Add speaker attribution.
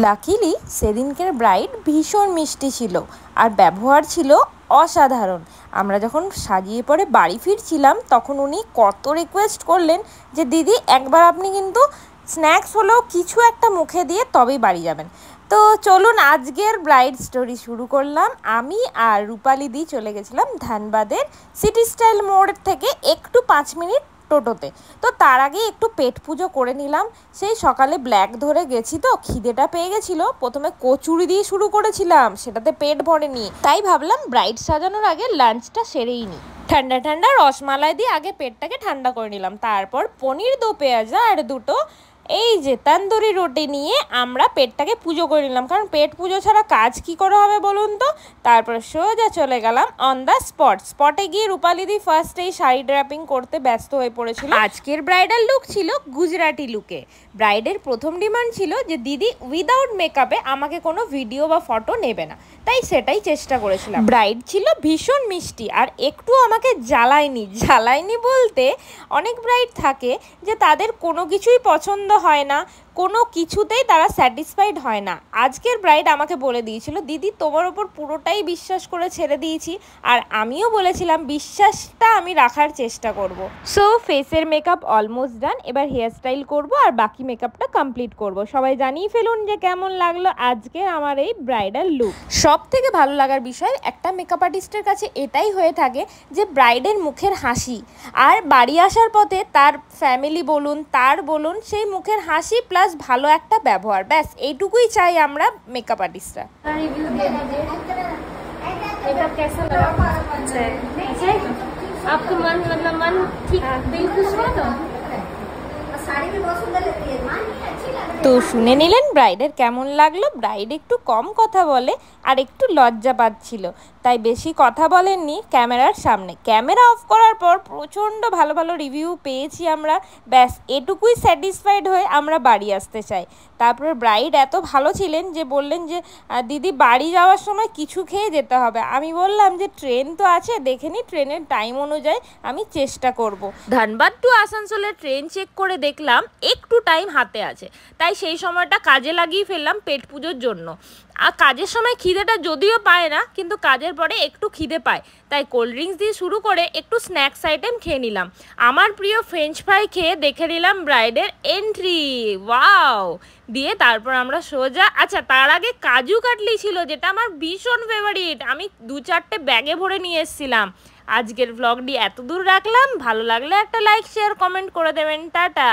Speaker 1: Luckily সেদিনকের bride ভীষণ মিষ্টি ছিল আর ব্যবহার ছিল অসাধারণ। আমরা যখন সাজিয়ে পরে বাড়ি ফিরছিলাম তখন উনি কত রিকোয়েস্ট করলেন যে দিদি একবার আপনি কিন্তু স্ন্যাক্স হলেও কিছু একটা মুখে দিয়ে তবেই বাড়ি যাবেন। তো চলুন আজকের ব্রাইড স্টোরি শুরু করলাম। আমি আর রূপালি দি চলে গেছিলাম ধানবাদের সিটি স্টাইল মোড় থেকে একটু 5 মিনিট টোটোতে। তো তার আগে একটু পেট পুজো করে নিলাম। সেই সকালে ব্ল্যাক ধরে গেছি তো খিদেটা পেয়ে গেছিলো। প্রথমে কচুরি দিয়ে শুরু করেছিলাম, সেটাতে পেট ভরেনি, তাই ভাবলাম ব্রাইড সাজানোর আগে লাঞ্চটা সেরেই নিই। ঠান্ডা ঠান্ডা রসমালাই দিয়ে আগে পেটটাকে ঠান্ডা করে নিলাম। তারপর পনির দো পেঁয়াজা আর দুটো এই যে তন্দুরি রুটি নিয়ে আমরা পেটটাকে পুজো করে নিলাম, কারণ পেট পুজো ছাড়া কাজ কি করে হবে বলুন তো। তারপর সোজা চলে গেলাম অন দ্য স্পটে গিয়ে রূপালিদি ফার্স্ট এই শাড়ি ড্র্যাপিং করতে ব্যস্ত হয়ে পড়েছিল। আজকের ব্রাইডাল লুক ছিল গুজরাটি লুকে। ব্রাইডের প্রথম ডিমান্ড ছিল যে দিদি উইদাউট মেকআপে আমাকে কোনো ভিডিও বা ফটো নেবে না, তাই সেটাই চেষ্টা করেছিলাম। ব্রাইড ছিল ভীষণ মিষ্টি আর একটু আমাকে জ্বালায়নি বলতে অনেক ব্রাইড থাকে যে তাদের কোনো কিছুই পছন্দ হয় না, কোনো কিছুতেই তারা স্যাটিসফাইড হয় না। আজকের ব্রাইড আমাকে বলে দিয়েছিল দিদি তোমার ওপর পুরোটাই বিশ্বাস করে ছেড়ে দিয়েছি, আর আমিও বলেছিলাম বিশ্বাসটা আমি রাখার চেষ্টা করব। সো ফেসের মেকআপ অলমোস্ট ডান, এবার হেয়ার স্টাইল করবো আর বাকি মেকআপটা কমপ্লিট করব। সবাই জানিয়ে ফেলুন যে কেমন লাগলো আজকে আমার এই ব্রাইডাল লুক। সব থেকে ভালো লাগার বিষয় একটা মেকআপ আর্টিস্টের কাছে এটাই হয়ে থাকে যে ব্রাইডের মুখের হাসি, আর বাড়ি আসার পথে তার ফ্যামিলি বলুন তার বলুন সেই মুখের হাসি প্লাস ভালো একটা ব্যবহার, ব্যাস এইটুকুই চাই আমরা মেকআপ আর্টিস্টরা।
Speaker 2: रिव्यू दे दीजिए मेकअप कैसा लगा? अच्छा है आपका मन मतलब मन ठीक दिल खुश हुआ तो साड़ी भी बहुत सुंदर लगती है।
Speaker 1: তো শুনে নিলেন ব্রাইডের কেমন লাগলো। ব্রাইড একটু কম কথা বলে আর একটু লজ্জা পাচ্ছিল, তাই বেশি কথা বলেননি ক্যামেরার সামনে। ক্যামেরা অফ করার পর প্রচণ্ড ভালো ভালো রিভিউ পেয়েছি আমরা, ব্যাস এটুকুই স্যাটিসফাইড হয়ে আমরা বাড়ি আসতে চাই। তারপরে ব্রাইড এত ভালো ছিলেন যে বললেন যে দিদি বাড়ি যাওয়ার সময় কিছু খেয়ে যেতে হবে। আমি বললাম যে ট্রেন তো আছে, দেখে নি ট্রেনের টাইম অনুযায়ী আমি চেষ্টা করব। ধানবাদ টু আসানসোলের ট্রেন চেক করে দেখলাম একটু টাইম হাতে আছে, তাই সেই সময়টা কাজে লাগিয়ে ফেললাম পেট পুজোর জন্য। আর কাজের সময় খিদেটা যদিও পায় না, কিন্তু কাজের পরে একটু খিদে পায়, তাই কোল্ড ড্রিঙ্কস দিয়ে শুরু করে একটু স্ন্যাক্স আইটেম খেয়ে নিলাম। আমার প্রিয় ফ্রেঞ্চ ফ্রাই খেয়ে দেখে নিলাম ব্রাইডের এন্ট্রি, ওয়াও দিয়ে তারপর আমরা সোজা, আচ্ছা তার আগে কাজু কাটলি ছিল যেটা আমার ভীষণ ফেভারিট, আমি 2-4টে ব্যাগে ভরে নিয়ে এসেছিলাম। আজকের ভ্লগটি এত দূর রাখলাম, ভালো লাগলে একটা লাইক শেয়ার কমেন্ট করে দেবেন। টাটা।